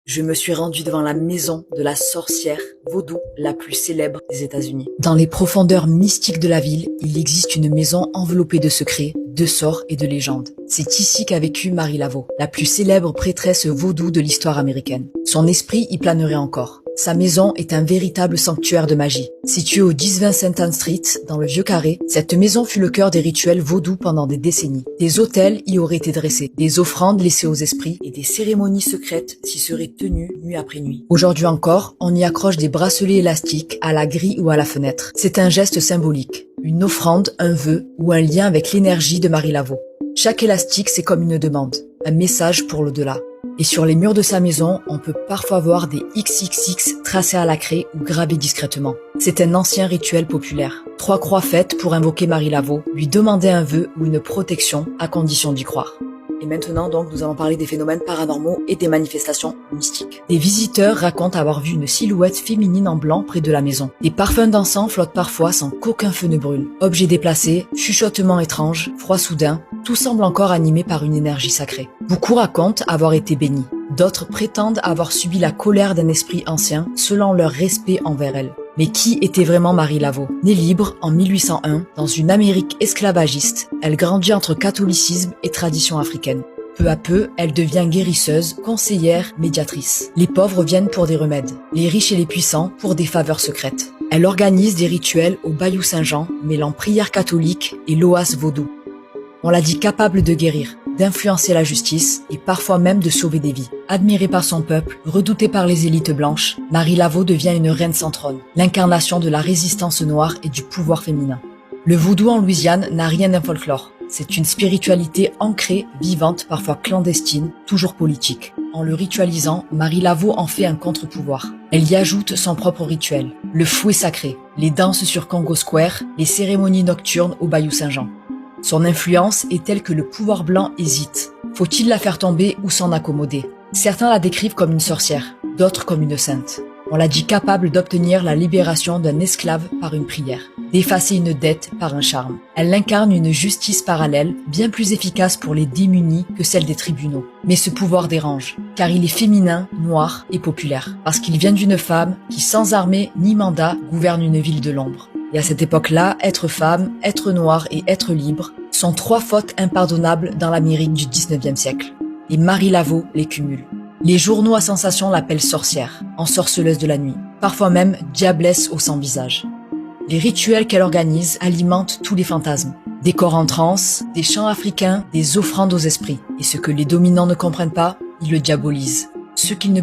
Je me suis rendue devant la maison de la sorcière vaudou la plus célèbre des États-Unis. Dans les profondeurs mystiques de la ville, il existe une maison enveloppée de secrets, de sorts et de légendes. C'est ici qu'a vécu Marie Laveau, la plus célèbre prêtresse vaudou de l'histoire américaine. Son esprit y planerait encore. Sa maison est un véritable sanctuaire de magie. Située au 10-20 St. Anne Street, dans le Vieux-Carré, cette maison fut le cœur des rituels vaudous pendant des décennies. Des autels y auraient été dressés, des offrandes laissées aux esprits et des cérémonies secrètes s'y seraient tenues nuit après nuit. Aujourd'hui encore, on y accroche des bracelets élastiques à la grille ou à la fenêtre. C'est un geste symbolique, une offrande, un vœu ou un lien avec l'énergie de Marie Laveau. Chaque élastique, c'est comme une demande, un message pour l'au-delà. Et sur les murs de sa maison, on peut parfois voir des XXX tracés à la craie ou gravés discrètement. C'est un ancien rituel populaire. 3 croix faites pour invoquer Marie Laveau, lui demander un vœu ou une protection à condition d'y croire. Et maintenant donc, nous allons parler des phénomènes paranormaux et des manifestations mystiques. Des visiteurs racontent avoir vu une silhouette féminine en blanc près de la maison. Des parfums d'encens flottent parfois sans qu'aucun feu ne brûle. Objets déplacés, chuchotements étranges, froid soudain, tout semble encore animé par une énergie sacrée. Beaucoup racontent avoir été bénis. D'autres prétendent avoir subi la colère d'un esprit ancien selon leur respect envers elle. Mais qui était vraiment Marie Laveau? Née libre en 1801, dans une Amérique esclavagiste, elle grandit entre catholicisme et tradition africaine. Peu à peu, elle devient guérisseuse, conseillère, médiatrice. Les pauvres viennent pour des remèdes, les riches et les puissants pour des faveurs secrètes. Elle organise des rituels au Bayou Saint-Jean, mêlant prière catholique et loas vaudou. On l'a dit capable de guérir, d'influencer la justice et parfois même de sauver des vies. Admirée par son peuple, redoutée par les élites blanches, Marie Laveau devient une reine sans trône, l'incarnation de la résistance noire et du pouvoir féminin. Le vaudou en Louisiane n'a rien d'un folklore. C'est une spiritualité ancrée, vivante, parfois clandestine, toujours politique. En le ritualisant, Marie Laveau en fait un contre-pouvoir. Elle y ajoute son propre rituel, le fouet sacré, les danses sur Congo Square, les cérémonies nocturnes au Bayou Saint-Jean. Son influence est telle que le pouvoir blanc hésite. Faut-il la faire tomber ou s'en accommoder? Certains la décrivent comme une sorcière, d'autres comme une sainte. On l'a dit capable d'obtenir la libération d'un esclave par une prière, d'effacer une dette par un charme. Elle incarne une justice parallèle, bien plus efficace pour les démunis que celle des tribunaux. Mais ce pouvoir dérange, car il est féminin, noir et populaire, parce qu'il vient d'une femme qui, sans armée ni mandat, gouverne une ville de l'ombre. Et à cette époque-là, être femme, être noire et être libre sont 3 fautes impardonnables dans l'Amérique du 19e siècle. Et Marie Laveau les cumule. Les journaux à sensation l'appellent sorcière, ensorceleuse de la nuit, parfois même diablesse au sans visage. Les rituels qu'elle organise alimentent tous les fantasmes. Des corps en transe, des chants africains, des offrandes aux esprits. Et ce que les dominants ne comprennent pas, ils le diabolisent. Ce qu'ils ne